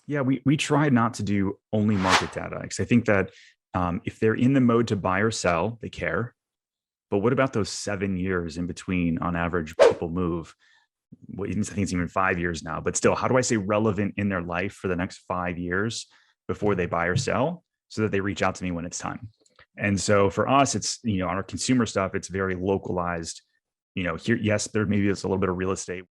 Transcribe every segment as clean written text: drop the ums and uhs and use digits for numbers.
Yeah, we try not to do only market data because I think that if they're in the mode to buy or sell, they care. But what about those 7 years in between on average people move? Well, I think it's even 5 years now, but still, how do I stay relevant in their life for the next 5 years before they buy or sell so that they reach out to me when it's time? And so for us, it's, on our consumer stuff, it's very localized. Here, yes, there maybe it's a little bit of real estate.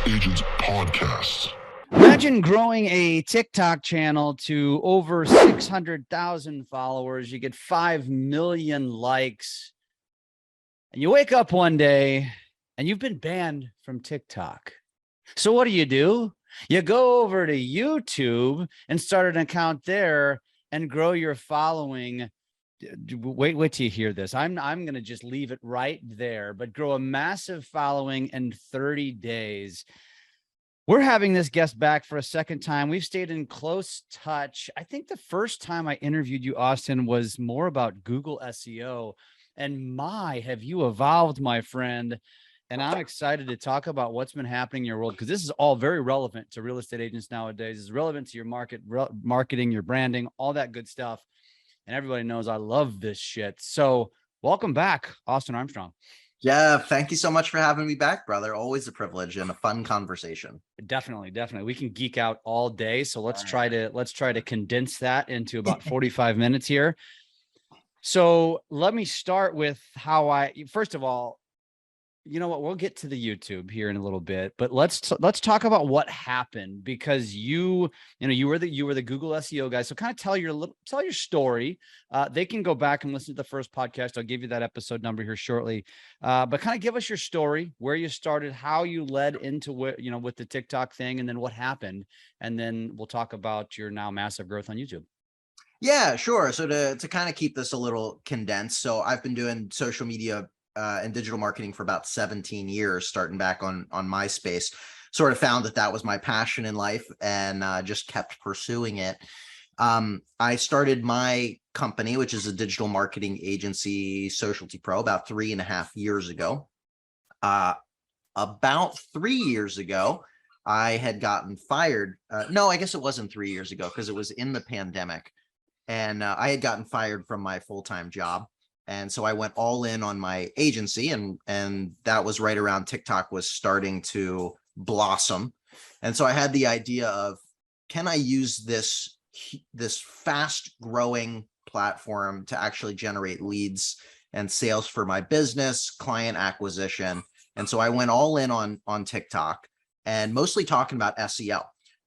Agents Podcast. Imagine growing a TikTok channel to over 600,000 followers. You get 5 million likes. And you wake up one day and you've been banned from TikTok. So what do? You go over to YouTube and start an account there and grow your following. Wait till you hear this. I'm going to just leave it right there, but grow a massive following in 30 days. We're having this guest back for a second time. We've stayed in close touch. I think the first time I interviewed you, Austin, was more about Google SEO. And have you evolved, my friend? And I'm excited to talk about what's been happening in your world, because this is all very relevant to real estate agents nowadays. It's relevant to your marketing, your branding, all that good stuff. And everybody knows I love this shit. So welcome back, Austin Armstrong. Yeah, thank you so much for having me back, brother. Always a privilege and a fun conversation. Definitely. We can geek out all day. So let's try to condense that into about 45 minutes here. So let me start with first of all, you know what, we'll get to the YouTube here in a little bit, but let's talk about what happened, because you were the Google SEO guy. So kind of tell your story. They can go back and listen to the first podcast. I'll give you that episode number here shortly. But kind of give us your story, where you started, how you led into with the TikTok thing, and then what happened. And then we'll talk about your now massive growth on YouTube. Yeah, sure. So to kind of keep this a little condensed, so I've been doing social media and digital marketing for about 17 years, starting back on MySpace. Sort of found that was my passion in life, and just kept pursuing it. I started my company, which is a digital marketing agency, Socialty Pro, about 3.5 years ago. About 3 years ago, I had gotten fired. No, I guess it wasn't 3 years ago, because it was in the pandemic. And I had gotten fired from my full-time job. And so I went all in on my agency, and that was right around TikTok was starting to blossom. And so I had the idea of, can I use this fast growing platform to actually generate leads and sales for my business, client acquisition? And so I went all in on TikTok, and mostly talking about SEO.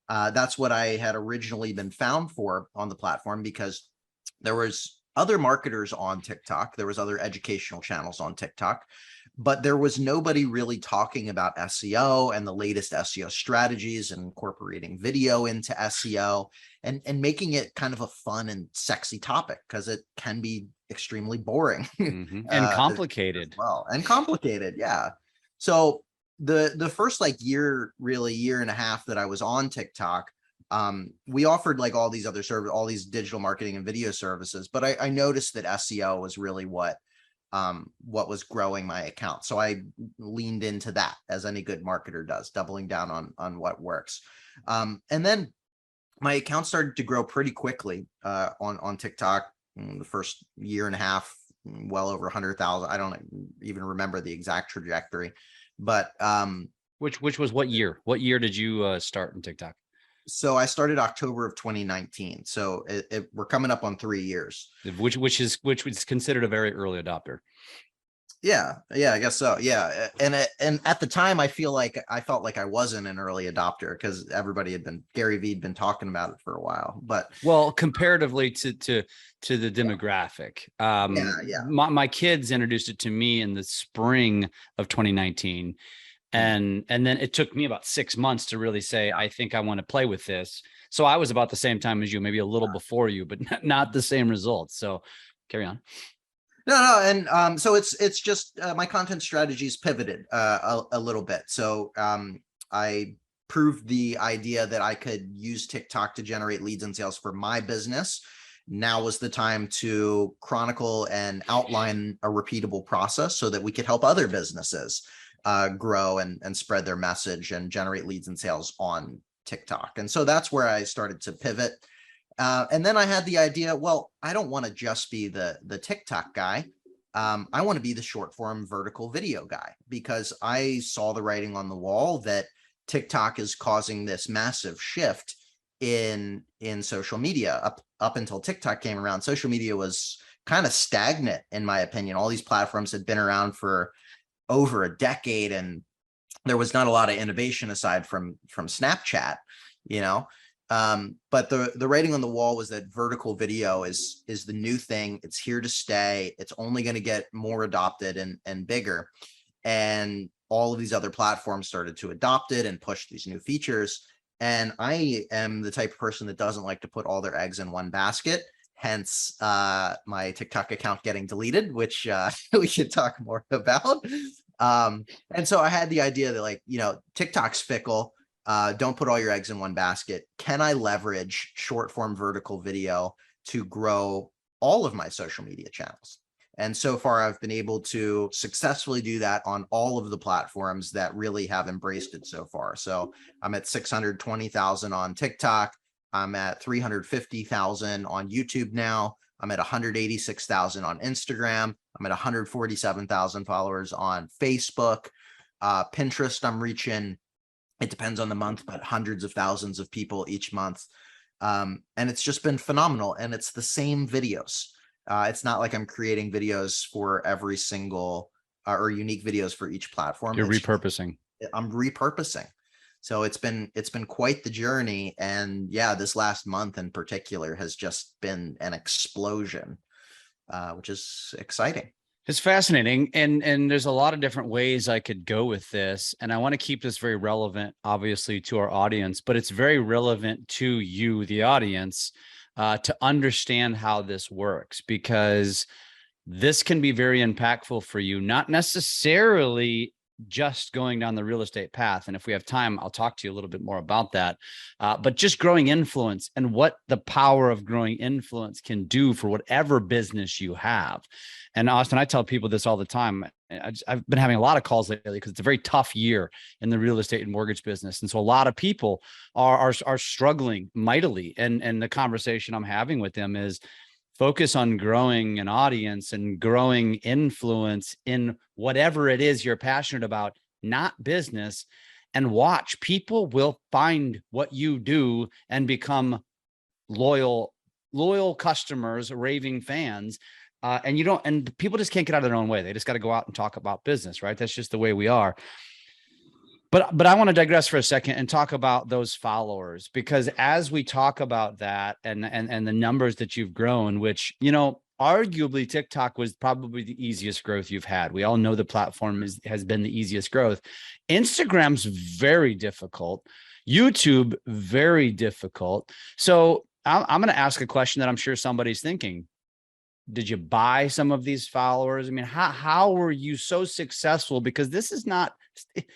That's what I had originally been found for on the platform, because there was other marketers on TikTok. There was other educational channels on TikTok, but there was nobody really talking about SEO and the latest SEO strategies, and incorporating video into SEO and making it kind of a fun and sexy topic, because it can be extremely boring. Mm-hmm. And complicated. And complicated. Yeah. So the first year and a half that I was on TikTok, we offered all these other services, all these digital marketing and video services, but I noticed that SEO was really what was growing my account. So I leaned into that, as any good marketer does, doubling down on what works. And then my account started to grow pretty quickly on TikTok. The first year and a half, well over 100,000. I don't even remember the exact trajectory, but which was what year? What year did you start in TikTok? So I started October of 2019. So we're coming up on 3 years, which was considered a very early adopter. Yeah, I guess so. Yeah, and at the time, I felt like I wasn't an early adopter, because Gary Vee had been talking about it for a while. But comparatively to the demographic, my kids introduced it to me in the spring of 2019. And then it took me about 6 months to really say, I think I want to play with this. So I was about the same time as you, maybe a little before you, but not the same results. So carry on. No, and so it's just my content strategies pivoted a little bit. So I proved the idea that I could use TikTok to generate leads and sales for my business. Now was the time to chronicle and outline a repeatable process so that we could help other businesses grow and spread their message and generate leads and sales on TikTok. And so that's where I started to pivot. And then I had the idea, well, I don't want to just be the TikTok guy. I want to be the short form vertical video guy, because I saw the writing on the wall that TikTok is causing this massive shift in social media. Up until TikTok came around, social media was kind of stagnant, in my opinion. All these platforms had been around for over a decade, and there was not a lot of innovation aside from Snapchat, you know. But the writing on the wall was that vertical video is the new thing. It's here to stay. It's only going to get more adopted and bigger. And all of these other platforms started to adopt it and push these new features. And I am the type of person that doesn't like to put all their eggs in one basket. Hence my TikTok account getting deleted, which we should talk more about. And so I had the idea that, like, you know, TikTok's fickle. Don't put all your eggs in one basket. Can I leverage short form vertical video to grow all of my social media channels? And so far, I've been able to successfully do that on all of the platforms that really have embraced it so far. So I'm at 620,000 on TikTok. I'm at 350,000 on YouTube now. I'm at 186,000 on Instagram. I'm at 147,000 followers on Facebook. Pinterest, I'm reaching, it depends on the month, but hundreds of thousands of people each month. And it's just been phenomenal. And it's the same videos. It's not like I'm creating videos for every single or unique videos for each platform. You're repurposing. I'm repurposing. So it's been quite the journey. And yeah, this last month in particular has just been an explosion, which is exciting. It's fascinating. And there's a lot of different ways I could go with this. And I want to keep this very relevant, obviously, to our audience, but it's very relevant to you, the audience, to understand how this works, because this can be very impactful for you, not necessarily just going down the real estate path. And if we have time, I'll talk to you a little bit more about that. But just growing influence and what the power of growing influence can do for whatever business you have. And Austin, I tell people this all the time. I've been having a lot of calls lately because it's a very tough year in the real estate and mortgage business. And so a lot of people are struggling mightily. And the conversation I'm having with them is focus on growing an audience and growing influence in whatever it is you're passionate about, not business, and watch. People will find what you do and become loyal customers, raving fans. And people just can't get out of their own way. They just got to go out and talk about business, right? That's just the way we are. But I want to digress for a second and talk about those followers, because as we talk about that and the numbers that you've grown, which, you know, arguably TikTok was probably the easiest growth you've had. We all know the platform has been the easiest growth. Instagram's very difficult. YouTube, very difficult. So I'm going to ask a question that I'm sure somebody's thinking. Did you buy some of these followers? I mean, how were you so successful? Because this is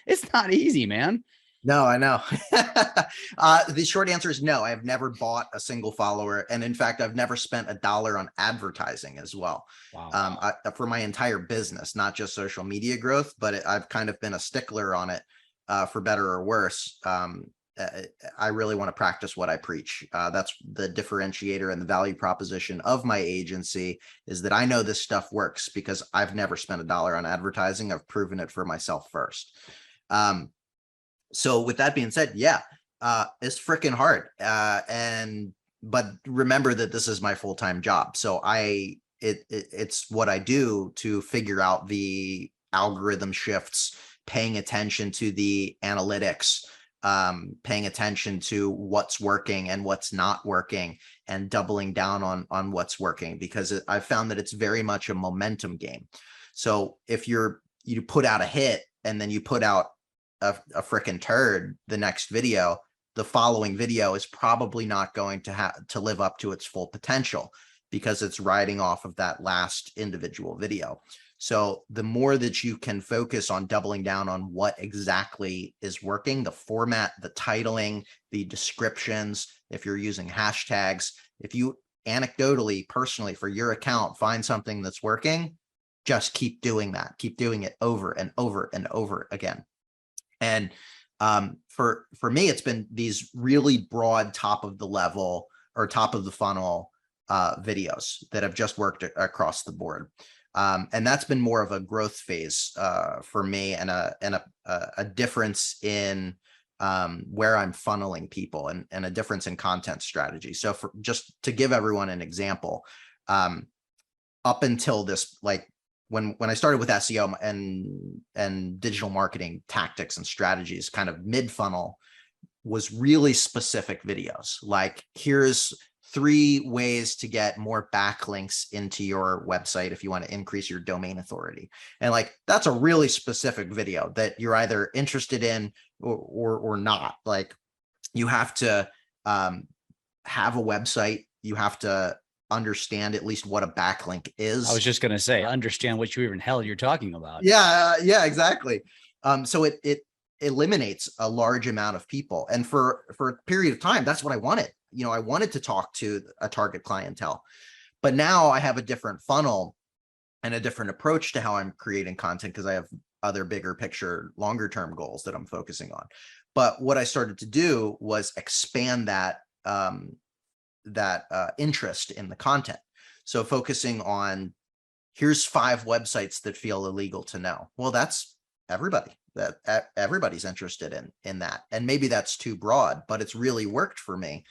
it's not easy, man. No, I know. The short answer is no. I have never bought a single follower. And in fact, I've never spent $1 on advertising as well. Wow. For my entire business, not just social media growth, but I've kind of been a stickler on it for better or worse. I really want to practice what I preach. That's the differentiator and the value proposition of my agency, is that I know this stuff works because I've never spent $1 on advertising. I've proven it for myself first. So with that being said, yeah, it's freaking hard. But remember that this is my full-time job. So it's what I do to figure out the algorithm shifts, paying attention to the analytics, paying attention to what's working and what's not working, and doubling down on what's working, because I've found that it's very much a momentum game. So if you put out a hit and then you put out a freaking turd, the next video, the following video is probably not going to live up to its full potential, because it's riding off of that last individual video. So the more that you can focus on doubling down on what exactly is working, the format, the titling, the descriptions, if you're using hashtags, if you anecdotally, personally for your account, find something that's working, just keep doing that. Keep doing it over and over and over again. And for me, it's been these really broad top of the level or top of the funnel videos that have just worked across the board. And that's been more of a growth phase for me, and a difference in where I'm funneling people, and a difference in content strategy. So for just to give everyone an example, up until this, like when I started with SEO and digital marketing tactics and strategies, kind of mid funnel was really specific videos. Like, here's 3 ways to get more backlinks into your website if you want to increase your domain authority. And like, that's a really specific video that you're either interested in or not. Like, you have to have a website. You have to understand at least what a backlink is. I was just going to say, understand what you even hell you're talking about. Yeah, exactly. So it eliminates a large amount of people. And for a period of time, that's what I wanted. I wanted to talk to a target clientele, but now I have a different funnel and a different approach to how I'm creating content, because I have other bigger picture, longer term goals that I'm focusing on. But what I started to do was expand that interest in the content. So focusing on, here's 5 websites that feel illegal to know. Well, that's everybody. That everybody's interested in that. And maybe that's too broad, but it's really worked for me.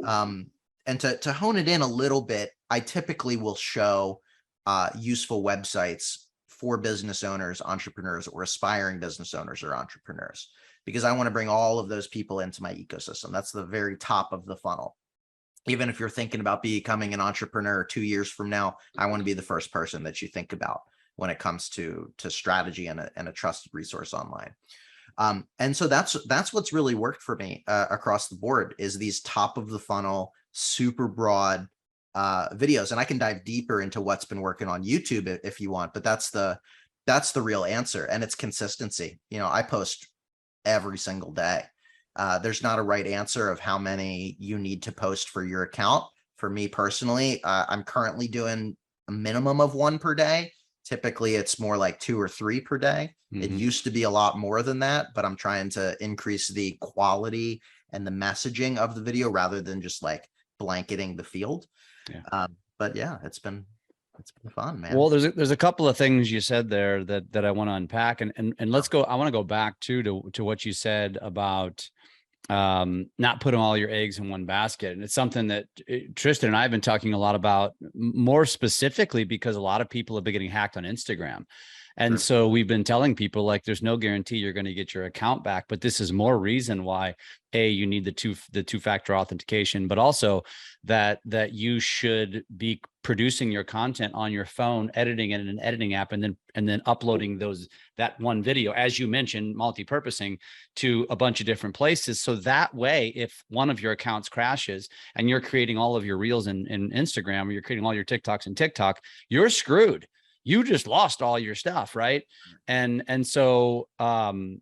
And to hone it in a little bit, I typically will show useful websites for business owners, entrepreneurs, or aspiring business owners or entrepreneurs, because I want to bring all of those people into my ecosystem. That's the very top of the funnel. Even if you're thinking about becoming an entrepreneur 2 years from now, I want to be the first person that you think about when it comes to strategy and a trusted resource online. And so that's what's really worked for me across the board, is these top of the funnel, super broad videos. And I can dive deeper into what's been working on YouTube if you want, but that's the real answer. And it's consistency. I post every single day. There's not a right answer of how many you need to post for your account. For me personally, I'm currently doing a minimum of 1 per day. Typically, it's more like 2 or 3 per day. Mm-hmm. It used to be a lot more than that, but I'm trying to increase the quality and the messaging of the video rather than just like blanketing the field. Yeah. But yeah, it's been fun, man. Well, there's a couple of things you said there that I want to unpack, and let's go. I want to go back to what you said about not putting all your eggs in one basket. And it's something that Tristan and I have been talking a lot about, more specifically because a lot of people have been getting hacked on Instagram. And so we've been telling people, like, there's no guarantee you're going to get your account back, but this is more reason why you need the two-factor authentication, but also that you should be producing your content on your phone, editing it in an editing app, and then uploading that one video, as you mentioned, multi-purposing to a bunch of different places. So that way, if one of your accounts crashes and you're creating all of your reels in Instagram, or you're creating all your TikToks in TikTok, you're screwed. You just lost all your stuff, right? And so I'm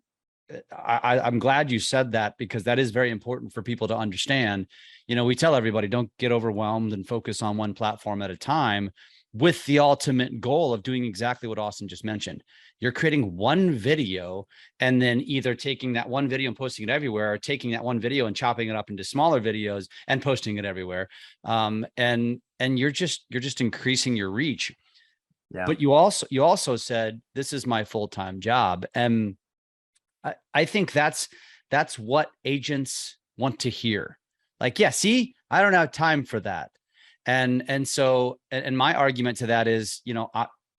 glad you said that, because that is very important for people to understand. We tell everybody, don't get overwhelmed and focus on one platform at a time, with the ultimate goal of doing exactly what Austin just mentioned. You're creating one video and then either taking that one video and posting it everywhere, or taking that one video and chopping it up into smaller videos and posting it everywhere. And you're just increasing your reach. Yeah. But you also said, this is my full-time job. And I think that's what agents want to hear. Like, yeah, see, I don't have time for that. And so my argument to that is,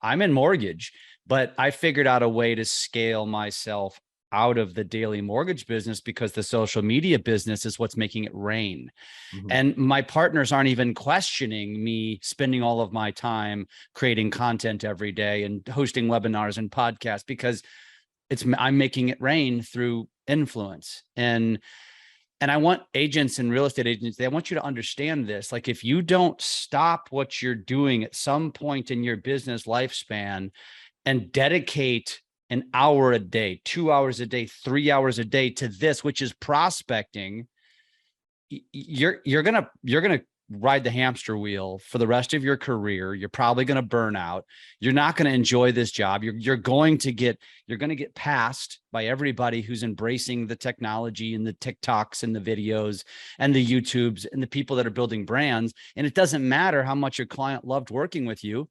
I'm in mortgage, but I figured out a way to scale myself out of the daily mortgage business, because the social media business is what's making it rain. Mm-hmm. And my partners aren't even questioning me spending all of my time creating content every day and hosting webinars and podcasts, because I'm making it rain through influence. And And I want agents and real estate agents, I want you to understand this. Like, if you don't stop what you're doing at some point in your business lifespan and dedicate an hour a day, 2 hours a day, 3 hours a day to this, which is prospecting, you're gonna ride the hamster wheel for the rest of your career. You're probably going to burn out. You're not going to enjoy this job. You're going to get passed by everybody who's embracing the technology and the TikToks and the videos and the YouTubes and the people that are building brands. And it doesn't matter how much your client loved working with you.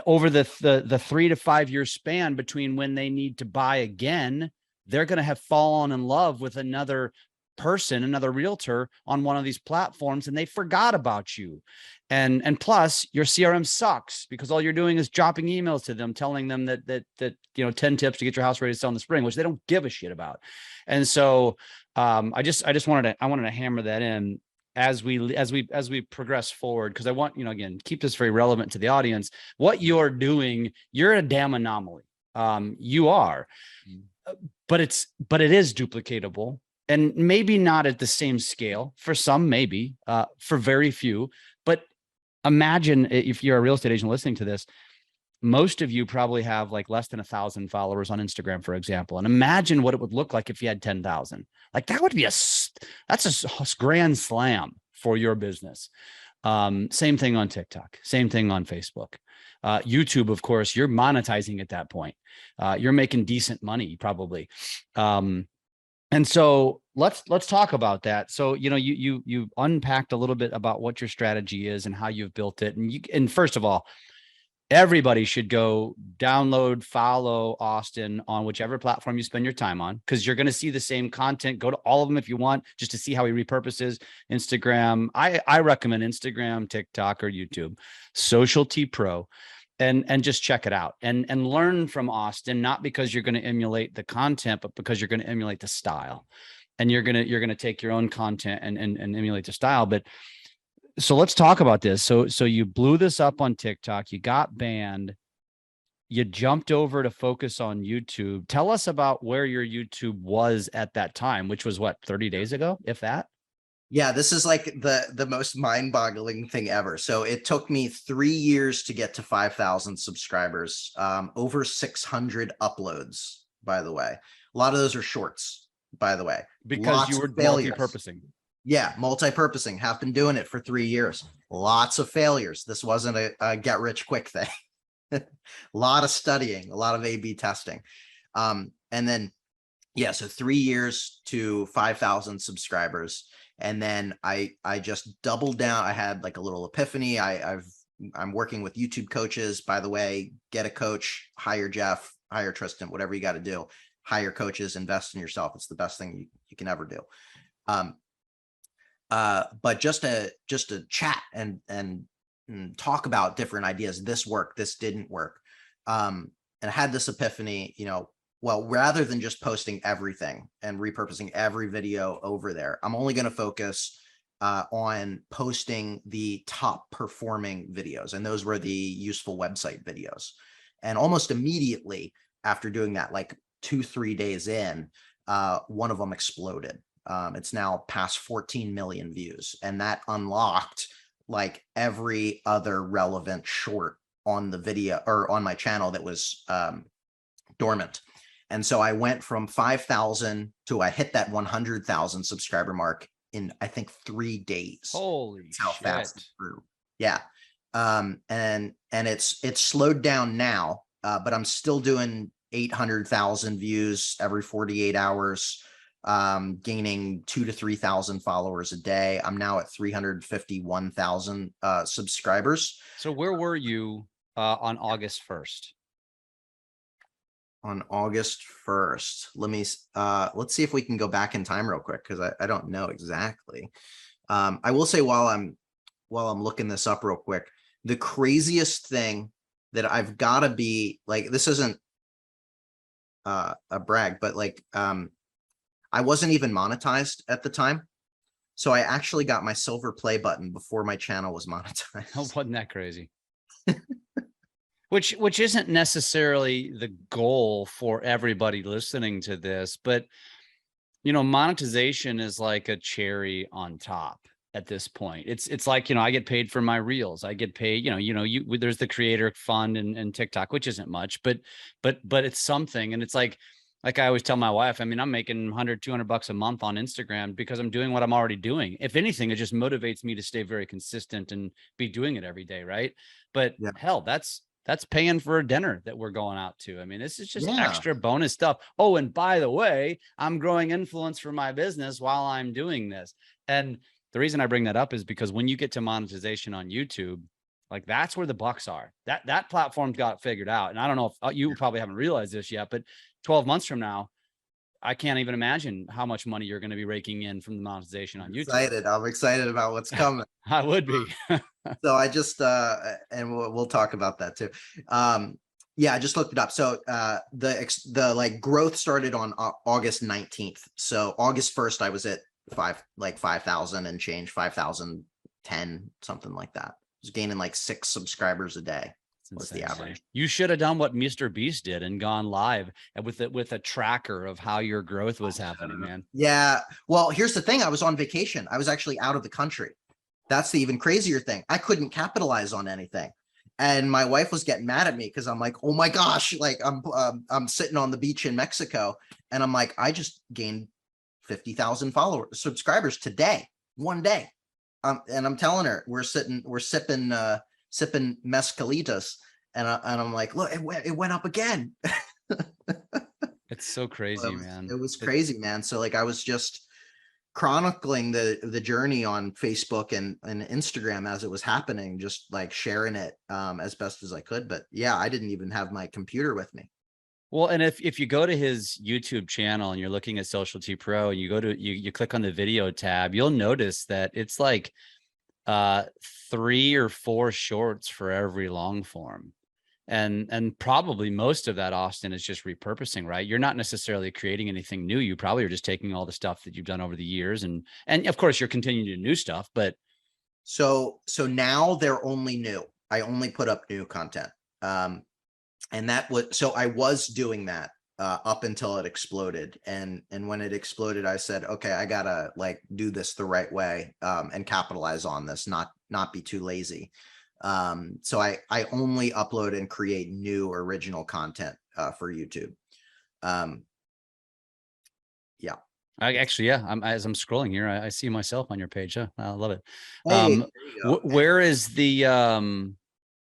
Over the 3 to 5 year span between when they need to buy again, they're going to have fallen in love with another person, another realtor on one of these platforms, and they forgot about you. And plus, your CRM sucks because all you're doing is dropping emails to them, telling them that 10 tips to get your house ready to sell in the spring, which they don't give a shit about. And so I wanted to hammer that in as we progress forward, because I want, again, keep this very relevant to the audience. What you're doing, you're a damn anomaly. You are, but it is duplicatable. And maybe not at the same scale for some, maybe for very few. But imagine if you're a real estate agent listening to this, most of you probably have like less than 1,000 followers on Instagram, for example. And imagine what it would look like if you had 10,000. Like that would be that's a grand slam for your business. Same thing on TikTok, same thing on Facebook. YouTube, of course, you're monetizing at that point. You're making decent money probably. And so let's talk about that. So, you unpacked a little bit about what your strategy is and how you've built it. And first of all, everybody should go download, follow Austin on whichever platform you spend your time on, because you're going to see the same content. Go to all of them if you want, just to see how he repurposes Instagram. I recommend Instagram, TikTok, or YouTube, Socialty Pro. And just check it out and learn from Austin, not because you're going to emulate the content, but because you're going to emulate the style, and you're going to take your own content and emulate the style. But so let's talk about this. So you blew this up on TikTok, you got banned, you jumped over to focus on YouTube. Tell us about where your YouTube was at that time, which was what, 30 days ago, if that? Yeah, this is like the most mind-boggling thing ever. So it took me 3 years to get to 5,000 subscribers, over 600 uploads, by the way. A lot of those are shorts, by the way. Because you were multi-purposing. Yeah, multi-purposing. Have been doing it for 3 years. Lots of failures. This wasn't a get-rich-quick thing. A lot of studying, a lot of A/B testing. And then, yeah, so 3 years to 5,000 subscribers. And then I just doubled down. I had like a little epiphany. I'm working with YouTube coaches, by the way. Get a coach, hire Jeff, hire Tristan, whatever you got to do. Hire coaches, invest in yourself. It's the best thing you can ever do. But just to chat and talk about different ideas. This worked, this didn't work. And I had this epiphany, well, rather than just posting everything and repurposing every video over there, I'm only going to focus on posting the top performing videos. And those were the useful website videos. And almost immediately after doing that, like 2-3 days in, one of them exploded. It's now past 14 million views. And that unlocked like every other relevant short on the video or on my channel that was dormant. And so I went from 5,000 to I hit that 100,000 subscriber mark in, I think, 3 days. Holy That's how shit. fast it grew. Yeah. And it's slowed down now, but I'm still doing 800,000 views every 48 hours, gaining 2,000 to 3,000 followers a day. I'm now at 351,000 subscribers. So where were you on August 1st? On August 1st. Let's see if we can go back in time real quick, because I don't know exactly. I will say while I'm looking this up real quick, the craziest thing that I've got to be like, this isn't a brag, but like I wasn't even monetized at the time. So I actually got my silver play button before my channel was monetized. Oh, wasn't that crazy? Which isn't necessarily the goal for everybody listening to this, but monetization is like a cherry on top at this point. It's like, I get paid for my reels. I get paid, there's the creator fund and TikTok, which isn't much, but it's something. And it's like I always tell my wife, I mean, I'm making 100, 200 bucks a month on Instagram because I'm doing what I'm already doing. If anything, it just motivates me to stay very consistent and be doing it every day. Right. But hell, that's paying for a dinner that we're going out to. I mean, this is just extra bonus stuff. Oh, and by the way, I'm growing influence for my business while I'm doing this. And the reason I bring that up is because when you get to monetization on YouTube, like that's where the bucks are. That platform's got figured out. And I don't know if you probably haven't realized this yet, but 12 months from now, I can't even imagine how much money you're going to be raking in from the monetization on YouTube. I'm excited about what's coming. I would be. So I just, and we'll talk about that too. Yeah, I just looked it up. So the like growth started on August 19th. So August 1st, I was at 5,000 and change, 5,010, something like that. I was gaining like 6 subscribers a day. Was the average. You should have done what Mr. Beast did and gone live with a tracker of how your growth was happening, man. Yeah. Well, here's the thing. I was on vacation. I was actually out of the country. That's the even crazier thing. I couldn't capitalize on anything. And my wife was getting mad at me because I'm like, oh my gosh, like I'm sitting on the beach in Mexico. And I'm like, I just gained 50,000 subscribers today, one day. And I'm telling her, we're sipping mezcalitas, and I'm like, look, it went up again. It's so crazy, man. It was crazy, man. So like I was just chronicling the journey on Facebook and Instagram as it was happening, just like sharing it as best as I could. But yeah, I didn't even have my computer with me. Well, and if you go to his YouTube channel and you're looking at Socialty Pro, and you go to you click on the video tab, you'll notice that it's like 3 or 4 shorts for every long form. And probably most of that, Austin, is just repurposing, right? You're not necessarily creating anything new. You probably are just taking all the stuff that you've done over the years. And of course you're continuing to do new stuff, but. So now they're only new. I only put up new content. And that was, so I was doing that up until it exploded. And when it exploded, I said, okay, I gotta like do this the right way and capitalize on this, not be too lazy. So I only upload and create new original content for YouTube. Yeah. As I'm scrolling here, I see myself on your page. Huh? I love it. Hey, where is the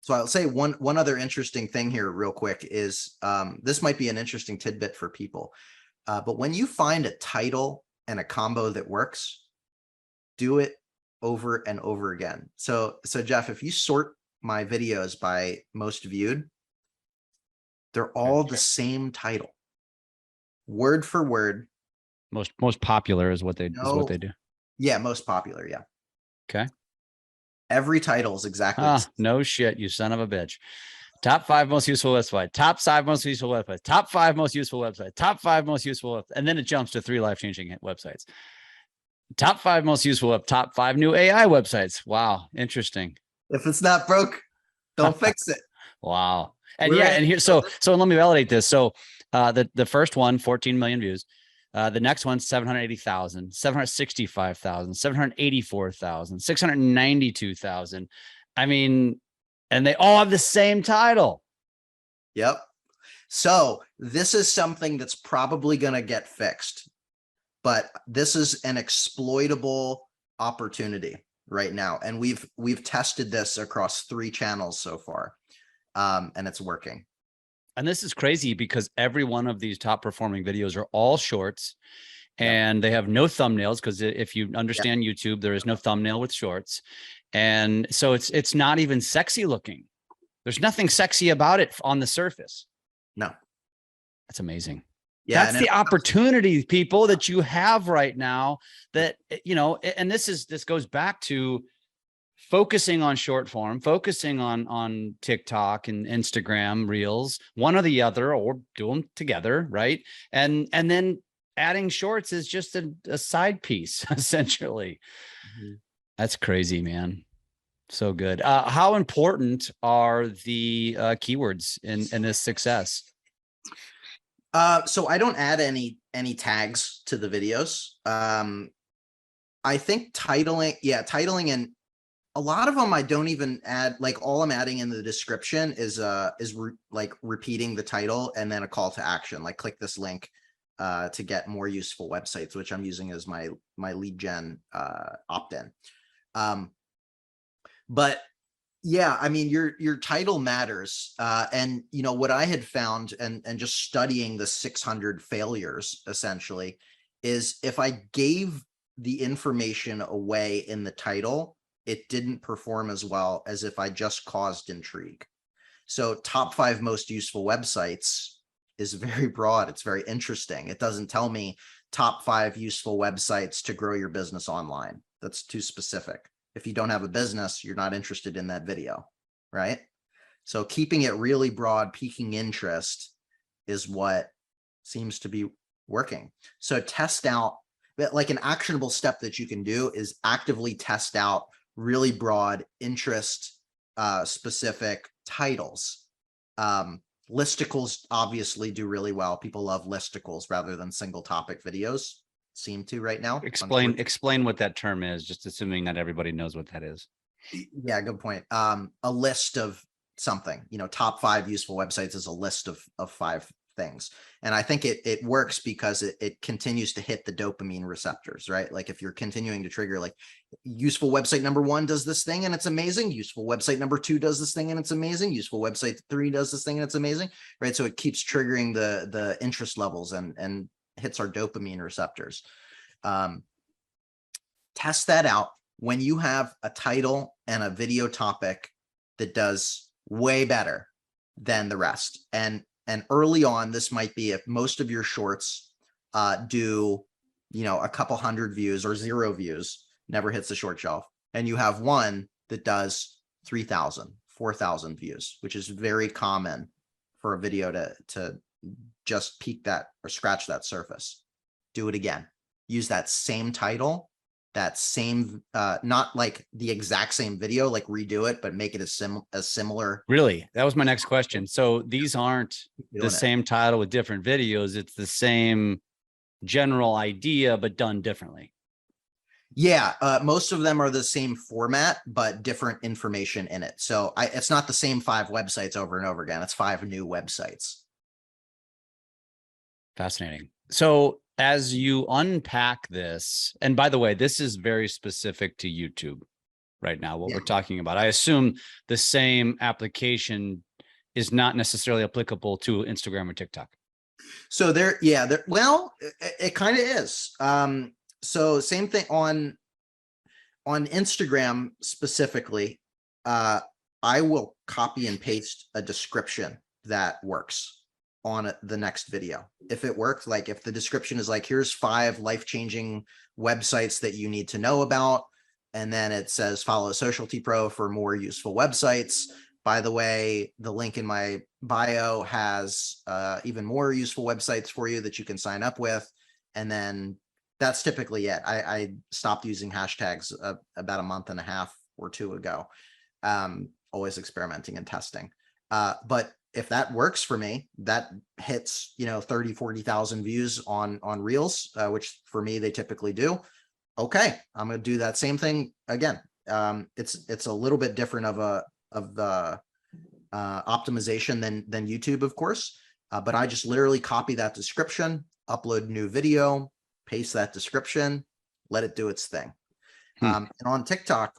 So I'll say one other interesting thing here real quick is this might be an interesting tidbit for people. But when you find a title and a combo that works, do it over and over again. So Jeff, if you sort my videos by most viewed, they're all the same title, word for word. Most popular is what they do. Yeah, most popular. Yeah. Okay. Every title is exactly the same. No shit, you son of a bitch. Top 5 most useful website, top 5 most useful website, top 5 most useful website, top 5 most useful website, and then it jumps to 3 life-changing websites. Top 5 most useful web, top 5 new AI websites. Wow, interesting. If it's not broke, don't fix it. Wow. And and here, so let me validate this. So the first one, 14 million views. The next one, 780,000, 765,000, 784,000, 692,000. I mean, and they all have the same title. Yep. So this is something that's probably going to get fixed, but this is an exploitable opportunity right now. And we've tested this across 3 channels so far, and it's working. And this is crazy because every one of these top performing videos are all shorts and they have no thumbnails, because if you understand YouTube, there is no thumbnail with shorts. And so it's not even sexy looking. There's nothing sexy about it on the surface. No. That's amazing. Yeah, that's the opportunity, people, that you have right now, that, and this goes back to focusing on short form, focusing on TikTok and Instagram reels, one or the other, or do them together, right? And then adding shorts is just a side piece, essentially. Mm-hmm. That's crazy, man. So good. How important are the keywords in this success? So I don't add any any tags to the videos. I think titling, and a lot of them I don't even add, like all I'm adding in the description is like repeating the title and then a call to action, like click this link to get more useful websites, which I'm using as my lead gen opt-in. But yeah, I mean, your title matters. And you know, what I had found and just studying the 600 failures essentially is if I gave the information away in the title, it didn't perform as well as if I just caused intrigue. So top 5 most useful websites is very broad. It's very interesting. It doesn't tell me top 5 useful websites to grow your business online. That's too specific. If you don't have a business, you're not interested in that video, right? So keeping it really broad, piquing interest is what seems to be working. So test out, like an actionable step that you can do is actively test out really broad interest specific titles. Listicles obviously do really well. People love listicles rather than single topic videos. Seem to right now. Explain what that term is, just assuming that everybody knows what that is. Yeah, good point. A list of something, you know, top 5 useful websites is a list of 5 things. And I think it works because it continues to hit the dopamine receptors, right? Like if you're continuing to trigger, like useful website number 1 does this thing and it's amazing. Useful website number 2 does this thing and it's amazing. Useful website 3 does this thing and it's amazing, right? So it keeps triggering the interest levels and hits our dopamine receptors. Test that out when you have a title and a video topic that does way better than the rest. And early on, this might be if most of your shorts do, you know, a couple hundred views or 0 views, never hits the short shelf. And you have one that does 3,000, 4,000 views, which is very common for a video to just peak that or scratch that surface. Do it again. Use that same title, that same, not like the exact same video, like redo it, but make it a similar. Really? That was my next question. So these aren't the same title with different videos. It's the same general idea, but done differently. Yeah, most of them are the same format, but different information in it. So it's not the same 5 websites over and over again. It's 5 new websites. Fascinating. So as you unpack this, and by the way, this is very specific to YouTube right now, what we're talking about. I assume the same application is not necessarily applicable to Instagram or TikTok. So well, it kind of is. So same thing on Instagram specifically. I will copy and paste a description that works on the next video. If it works, like if the description is like, here's 5 life-changing websites that you need to know about, and then it says follow Socialty Pro for more useful websites. By the way, the link in my bio has even more useful websites for you that you can sign up with. And then that's typically it. I stopped using hashtags about a month and a half or 2 ago. Always experimenting and testing. But if that works for me, that hits, you know, 30, 40,000 views on Reels, which for me, they typically do. Okay, I'm going to do that same thing again. It's a little bit different of the optimization than YouTube, of course. But I just literally copy that description, upload new video, paste that description, let it do its thing. And on TikTok,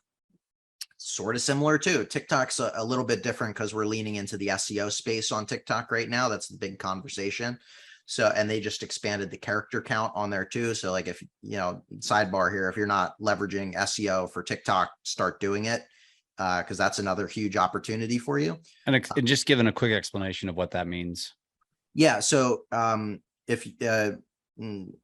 sort of similar too. TikTok's a little bit different because we're leaning into the SEO space on TikTok right now. That's the big conversation. So, and they just expanded the character count on there too. So like if, you know, sidebar here, if you're not leveraging SEO for TikTok, start doing it because that's another huge opportunity for you. And just giving a quick explanation of what that means. Yeah. So if a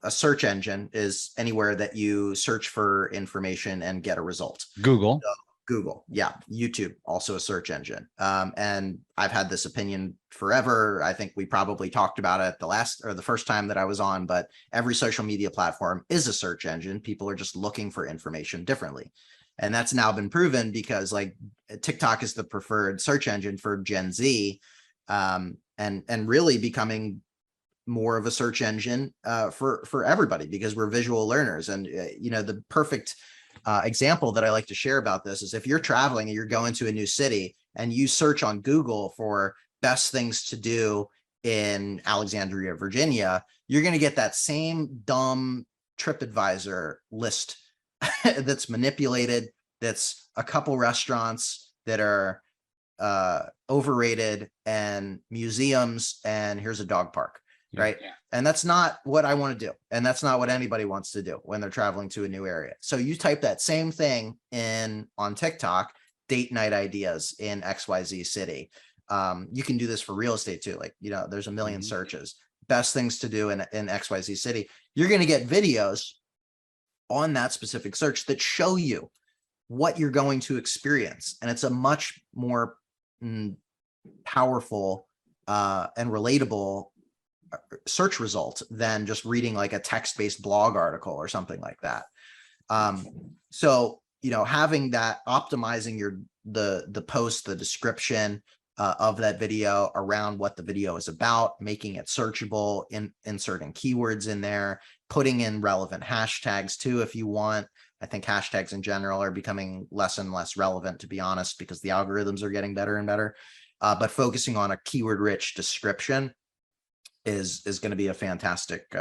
search engine is anywhere that you search for information and get a result. Google. So, Google. Yeah. YouTube, also a search engine. And I've had this opinion forever. I think we probably talked about it the first time that I was on, but every social media platform is a search engine. People are just looking for information differently. And that's now been proven because like TikTok is the preferred search engine for Gen Z, and really becoming more of a search engine for everybody, because we're visual learners. And the perfect example that I like to share about this is if you're traveling and you're going to a new city and you search on Google for best things to do in Alexandria, Virginia, you're going to get that same dumb TripAdvisor list that's manipulated. That's a couple restaurants that are overrated and museums, and here's a dog park, right? Yeah. And that's not what I want to do. And that's not what anybody wants to do when they're traveling to a new area. So you type that same thing in on TikTok, date night ideas in XYZ city. You can do this for real estate too. Like, there's a million searches, best things to do in XYZ city. You're going to get videos on that specific search that show you what you're going to experience. And it's a much more powerful and relatable search result than just reading like a text-based blog article or something like that. So, having that, optimizing the post, the description of that video around what the video is about, making it searchable, inserting keywords in there, putting in relevant hashtags too, if you want. I think hashtags in general are becoming less and less relevant, to be honest, because the algorithms are getting better and better. But focusing on a keyword-rich description is going to be a fantastic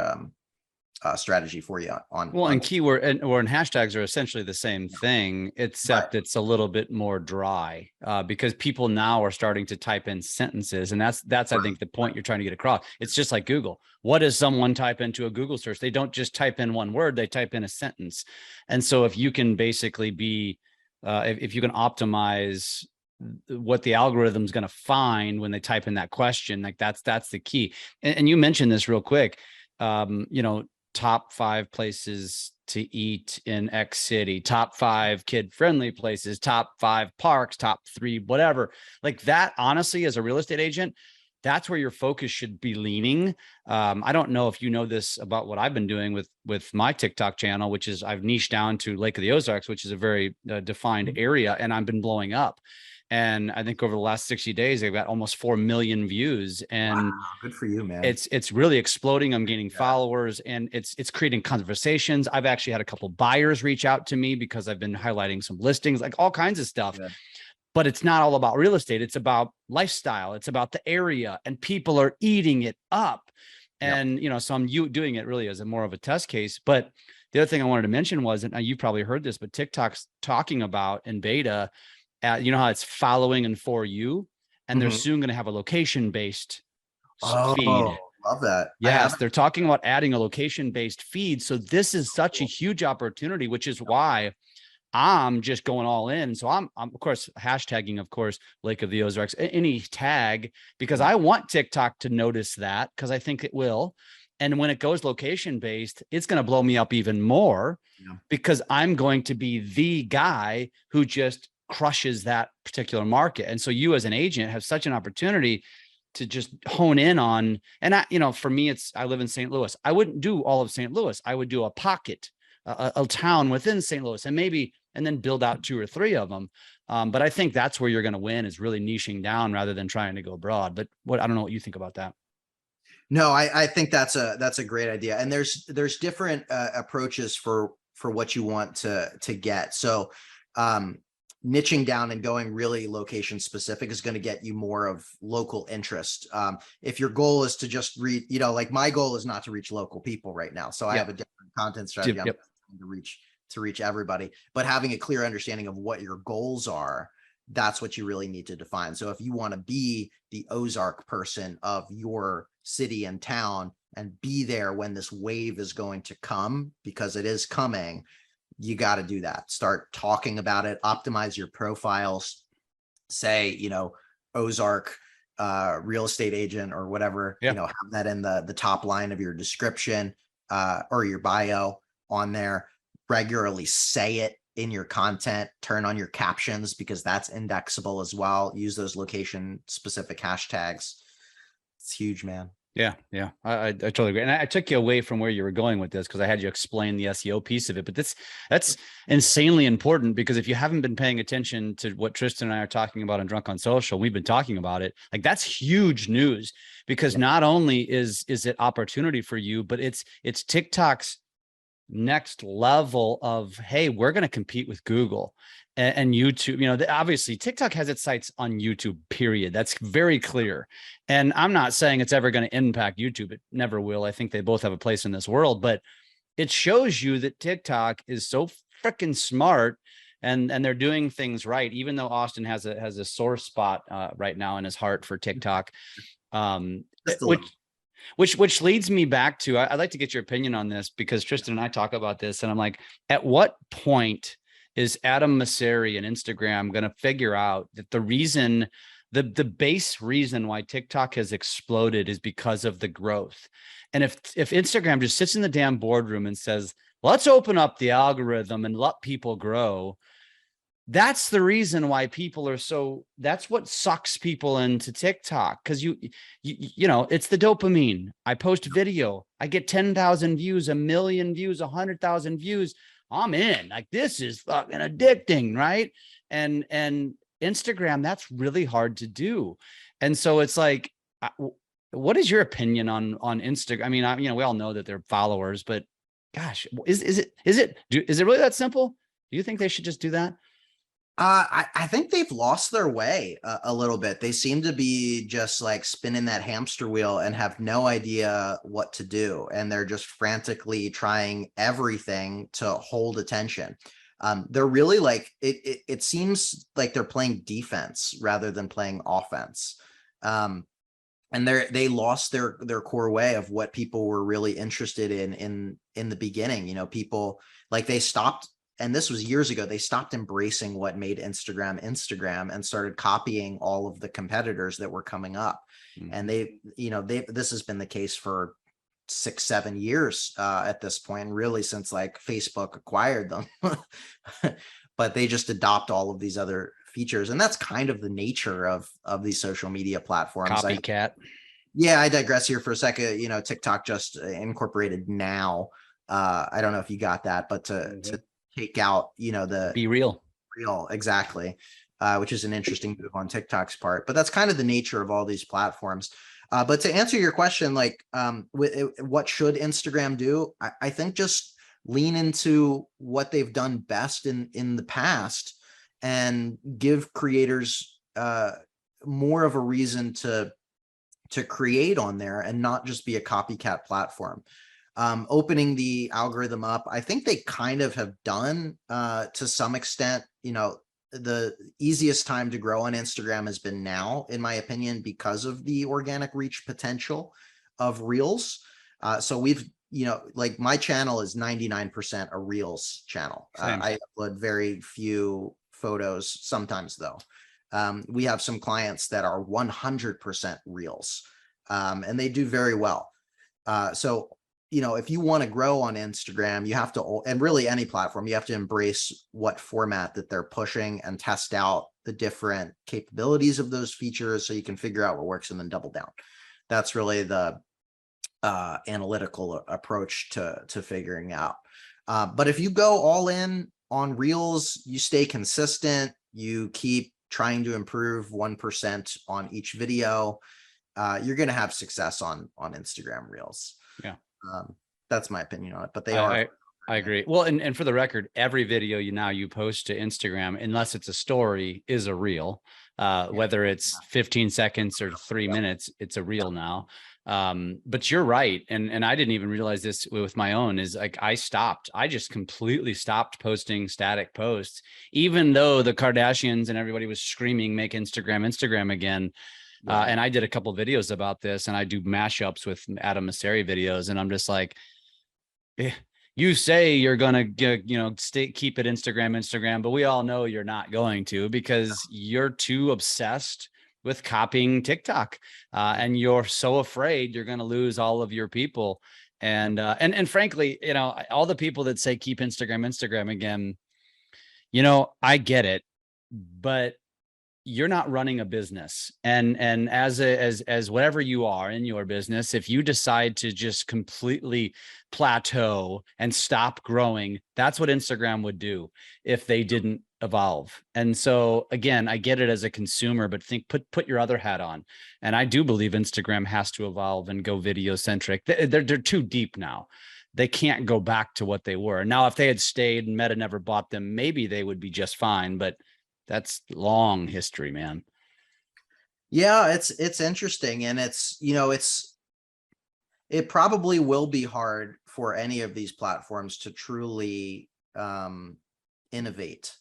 strategy for you and keyword and hashtags are essentially the same thing, except it's a little bit more dry because people now are starting to type in sentences, and that's I think the point you're trying to get across. It's just like Google. What does someone type into a Google search? They don't just type in one word, they type in a sentence. And so if you can basically be if you can optimize what the algorithm is going to find when they type in that question, like that's the key. And you mentioned this real quick, top 5 places to eat in X city, top 5 kid-friendly places, top 5 parks, top 3, whatever. Like that, honestly, as a real estate agent, that's where your focus should be leaning. I don't know if you know this about what I've been doing with my TikTok channel, which is I've niched down to Lake of the Ozarks, which is a very defined area, and I've been blowing up. And I think over the last 60 days, they've got almost 4 million views. And wow, good for you, man. It's really exploding. I'm gaining followers, and it's creating conversations. I've actually had a couple buyers reach out to me because I've been highlighting some listings, like all kinds of stuff. Yeah. But it's not all about real estate. It's about lifestyle. It's about the area, and people are eating it up. And, so I'm doing it really as a more of a test case. But the other thing I wanted to mention was, and you probably heard this, but TikTok's talking about in beta, you know how it's following and for you, and they're soon going to have a location-based feed. Love that. Yes, they're talking about adding a location-based feed. So this is such a huge opportunity, which is why I'm just going all in. So I'm of course hashtagging, of course, Lake of the Ozarks, any tag, because I want TikTok to notice that, because I think it will. And when it goes location-based, it's going to blow me up even more because I'm going to be the guy who just crushes that particular market. And so you as an agent have such an opportunity to just hone in on, and for me, I live in St. Louis. I wouldn't do all of St. Louis. I would do a pocket, a town within St. Louis, and then build out 2 or 3 of them. But I think that's where you're going to win, is really niching down rather than trying to go broad. But I don't know what you think about that. No, I think that's a great idea. And there's different approaches for what you want to get. So, niching down and going really location specific is going to get you more of local interest. If your goal is to just read, like my goal is not to reach local people right now. So I have a different content strategy. I'm to reach everybody, but having a clear understanding of what your goals are, that's what you really need to define. So if you want to be the Ozark person of your city and town and be there when this wave is going to come, because it is coming, you got to do that. Start talking about it, optimize your profiles, say, Ozark real estate agent or whatever, have that in the top line of your description or your bio on there. Regularly say it in your content, turn on your captions because that's indexable as well. Use those location specific hashtags. It's huge, man. Yeah, yeah, I totally agree. And I took you away from where you were going with this because I had you explain the SEO piece of it. But that's insanely important, because if you haven't been paying attention to what Tristan and I are talking about on Drunk on Social, we've been talking about it. Like, that's huge news, because Yeah. not only is it opportunity for you, but it's TikTok's next level of, hey, we're going to compete with Google and YouTube. You know, obviously TikTok has its sights on YouTube, period. That's very clear. And I'm not saying it's ever going to impact YouTube. It never will. I think they both have a place in this world, but it shows you that TikTok is so freaking smart, and they're doing things right. Even though Austin has a sore spot right now in his heart for TikTok, Just a which little. which leads me back to, I'd like to get your opinion on this, because Tristan and I talk about this, and I'm like, at what point is Adam Mosseri and Instagram going to figure out that the reason, the base reason why TikTok has exploded is because of the growth? And if Instagram just sits in the damn boardroom and says, let's open up the algorithm and let people grow, that's the reason why people are so, that's what sucks people into TikTok. Cause you know, it's the dopamine. I post video, I get 10,000 views, 1,000,000 views, 100,000 views. I'm in. Like, this is fucking addicting. Right. And Instagram, that's really hard to do. And so it's like, what is your opinion on Instagram? I mean, you know, we all know that they're followers, but gosh, is it really that simple? Do you think they should just do that? I think they've lost their way a little bit. They seem to be just like spinning that hamster wheel and have no idea what to do. And they're just frantically trying everything to hold attention. They're really like, it seems like they're playing defense rather than playing offense. And they lost their core way of what people were really interested in the beginning. You know, people, like, they stopped, and this was years ago, they stopped embracing what made Instagram and started copying all of the competitors that were coming up. And this has been the case for 6-7 years at this point, really since like Facebook acquired them. But they just adopt all of these other features, and that's kind of the nature of these social media platforms. Copycat. I digress here for a second. You know, TikTok just incorporated Now. I don't know if you got that, but to take out, you know, the Be real. Exactly, which is an interesting move on TikTok's part. But that's kind of the nature of all these platforms. But to answer your question, like, what should Instagram do? I think just lean into what they've done best in the past, and give creators more of a reason to create on there, and not just be a copycat platform. Opening the algorithm up, I think they kind of have done to some extent. You know, the easiest time to grow on Instagram has been now, in my opinion, because of the organic reach potential of Reels. So we've, you know, like, my channel is 99% a Reels channel. I upload very few photos sometimes, though. We have some clients that are 100% Reels, and they do very well. So, you know, if you want to grow on Instagram, you have to, and really any platform, you have to embrace what format that they're pushing and test out the different capabilities of those features so you can figure out what works and then double down. That's really the analytical approach to figuring out. But if you go all in on Reels, you stay consistent, you keep trying to improve 1% on each video, you're going to have success on Instagram Reels. Yeah. That's my opinion on it, but I agree. Well, and for the record, every video you post to Instagram, unless it's a story, is a reel. Whether it's 15 seconds or 3 minutes, it's a reel now. But you're right. And I didn't even realize this with my own, is like, I just completely stopped posting static posts, even though the Kardashians and everybody was screaming, make Instagram again. And I did a couple of videos about this, and I do mashups with Adam Mosseri videos. And I'm just like, you say you're going to, you know, keep it Instagram, but we all know you're not going to, because you're too obsessed with copying TikTok. And you're so afraid you're going to lose all of your people. And frankly, you know, all the people that say keep Instagram again, you know, I get it, but you're not running a business, and as whatever you are in your business, if you decide to just completely plateau and stop growing, that's what Instagram would do if they didn't evolve. And so again, I get it as a consumer, but put your other hat on. And I do believe Instagram has to evolve and go video centric. They're too deep now. They can't go back to what they were. Now, if they had stayed and Meta never bought them, maybe they would be just fine, but that's long history, man. Yeah, it's interesting. And it's, it probably will be hard for any of these platforms to truly innovate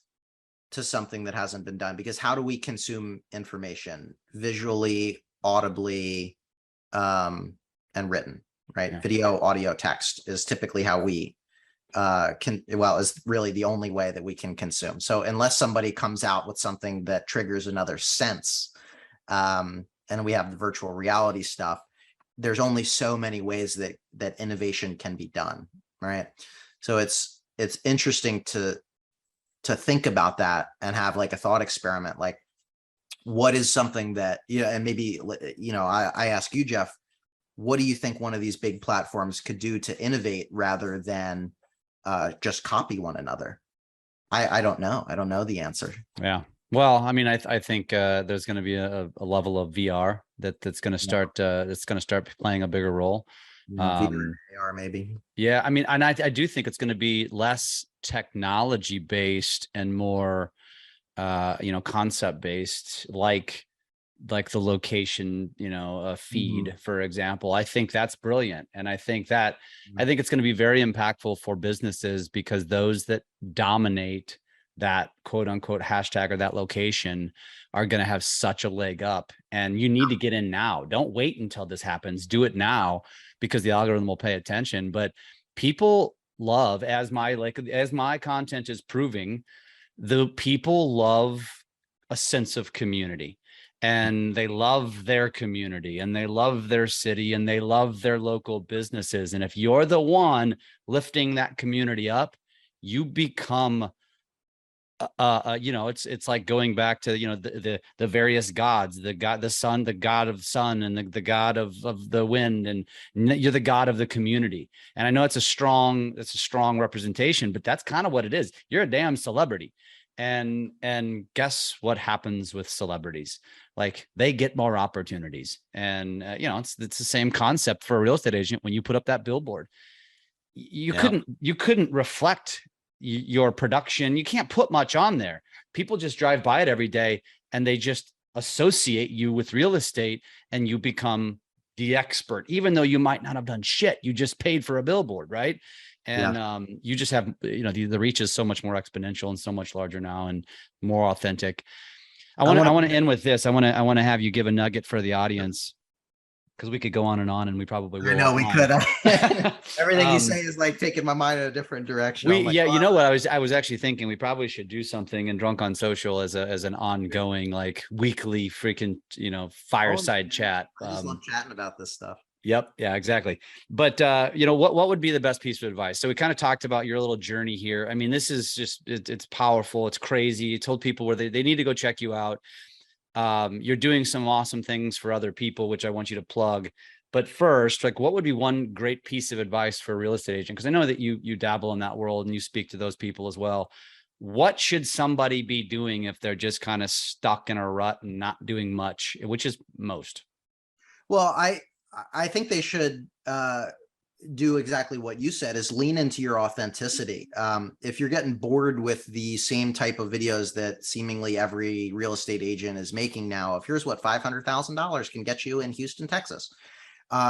to something that hasn't been done, because how do we consume information? Visually, audibly, and written, right? Yeah. Video, audio, text is typically how we is really the only way that we can consume. So unless somebody comes out with something that triggers another sense, and we have the virtual reality stuff, there's only so many ways that innovation can be done, right? So it's interesting to think about that and have like a thought experiment, like what is something that, and maybe, I ask you, Jeff, what do you think one of these big platforms could do to innovate rather than just copy one another? I don't know. I don't know the answer. Yeah. Well, I mean, I think there's going to be a level of VR that's going to start playing a bigger role. VR, AR maybe. Yeah, I mean, and I do think it's going to be less technology based and more concept based, like the location, feed, for example. I think that's brilliant. And I think it's going to be very impactful for businesses, because those that dominate that quote unquote hashtag or that location are going to have such a leg up. And you need to get in now. Don't wait until this happens. Do it now, because the algorithm will pay attention. But people love, as my content is proving, the people love a sense of community. And they love their community, and they love their city, and they love their local businesses. And if you're the one lifting that community up, you become, it's like going back to, the various gods, the sun, the god of sun, and the god of the wind, and you're the god of the community. And I know it's a strong representation, but that's kind of what it is. You're a damn celebrity. And guess what happens with celebrities? Like, they get more opportunities. And it's the same concept for a real estate agent. When you put up that billboard, you couldn't reflect your production. You can't put much on there. People just drive by it every day, and they just associate you with real estate, and you become the expert, even though you might not have done shit. You just paid for a billboard, right? And you just have, the reach is so much more exponential and so much larger now and more authentic. I want to end with this. I want to have you give a nugget for the audience, because we could go on, and we probably will. I know we could. Everything you say is like taking my mind in a different direction. You know what I was actually thinking, we probably should do something in Drunk on Social as an ongoing, like, weekly freaking fireside chat. I just love chatting about this stuff. Yep. Yeah, exactly. But what would be the best piece of advice? So we kind of talked about your little journey here. I mean, this is just, it's powerful. It's crazy. You told people where they need to go check you out. You're doing some awesome things for other people, which I want you to plug. But first, like, what would be one great piece of advice for a real estate agent? Because I know that you dabble in that world and you speak to those people as well. What should somebody be doing if they're just kind of stuck in a rut and not doing much, which is most? Well, I think they should do exactly what you said, is lean into your authenticity. If you're getting bored with the same type of videos that seemingly every real estate agent is making now, if here's what $500,000 can get you in Houston, Texas,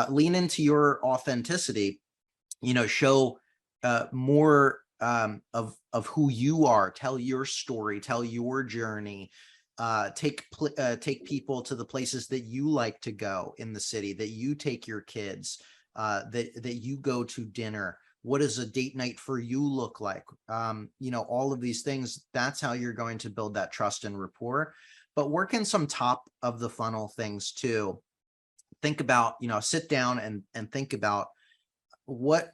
lean into your authenticity, show more of who you are, tell your story, tell your journey. Take people to the places that you like to go in the city, that you take your kids, that you go to dinner. What does a date night for you look like? All of these things, that's how you're going to build that trust and rapport. But work in some top of the funnel things too. Think about, sit down and think about what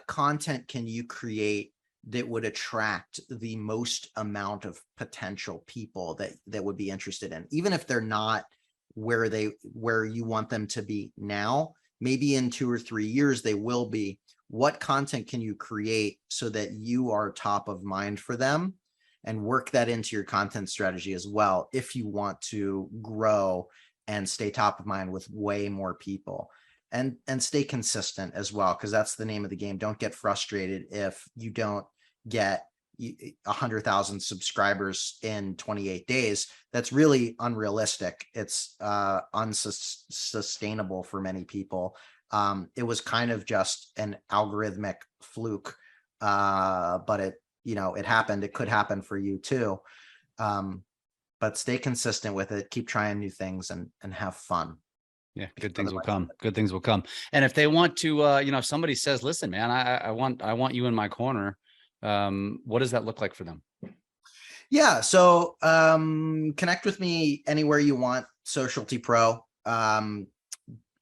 content can you create that would attract the most amount of potential people that would be interested in, even if they're not where you want them to be now. Maybe in 2 or 3 years they will be. What content can you create so that you are top of mind for them, and work that into your content strategy as well if you want to grow and stay top of mind with way more people, and stay consistent as well, because that's the name of the game. Don't get frustrated if you don't get 100,000 subscribers in 28 days. That's really unrealistic. It's unsustainable for many people. It was kind of just an algorithmic fluke, but it happened. It could happen for you too. But stay consistent with it. Keep trying new things and have fun. Yeah, good things will come. Good things will come. And if they want to, if somebody says, "Listen, man, I want you in my corner," what does that look like for them? Yeah. So connect with me anywhere you want. Socialty Pro.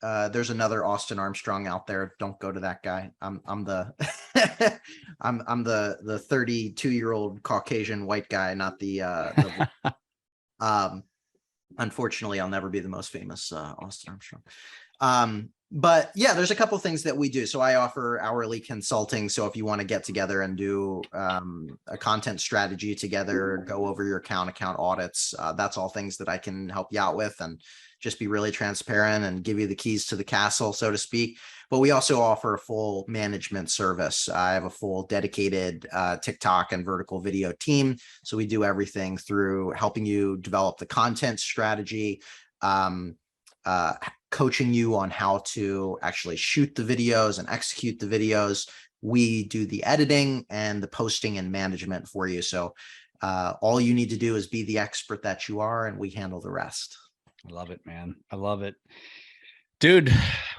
There's another Austin Armstrong out there. Don't go to that guy. I'm the I'm the 32-year-old Caucasian white guy, not the unfortunately, I'll never be the most famous Austin Armstrong. But yeah, there's a couple things that we do. So I offer hourly consulting. So if you want to get together and do a content strategy together, go over your account audits, that's all things that I can help you out with, and just be really transparent and give you the keys to the castle, so to speak. But we also offer a full management service. I have a full dedicated TikTok and vertical video team. So we do everything through helping you develop the content strategy, coaching you on how to actually shoot the videos and execute the videos. We do the editing and the posting and management for you. So all you need to do is be the expert that you are, and we handle the rest. I love it, man. I love it. Dude,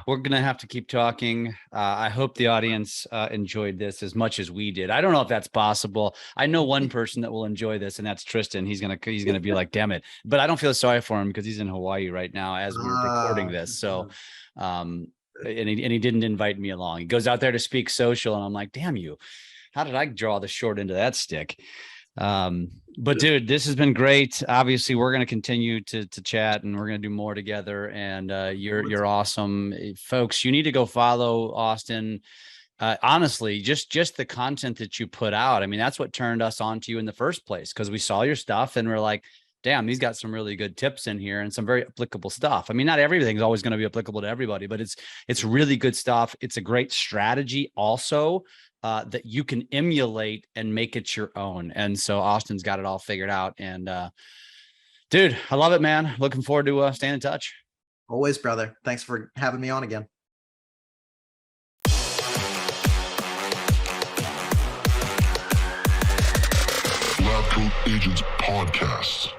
we're going to have to keep talking. I hope the audience enjoyed this as much as we did. I don't know if that's possible. I know one person that will enjoy this, and that's Tristan. He's going to be like, damn it. But I don't feel sorry for him because he's in Hawaii right now as we're recording this. So, and he didn't invite me along. He goes out there to speak social, and I'm like, damn you. How did I draw the short end of that stick? But dude, this has been great. Obviously, we're going to continue to chat, and we're going to do more together. And you're awesome, folks. You need to go follow Austin. Honestly, just the content that you put out. I mean, that's what turned us on to you in the first place, because we saw your stuff and we're like, damn, he's got some really good tips in here and some very applicable stuff. I mean, not everything's always going to be applicable to everybody, but it's really good stuff. It's a great strategy also. That you can emulate and make it your own. And so Austin's got it all figured out. And dude, I love it, man. Looking forward to staying in touch. Always, brother. Thanks for having me on again. Lab Coat Agents Podcast.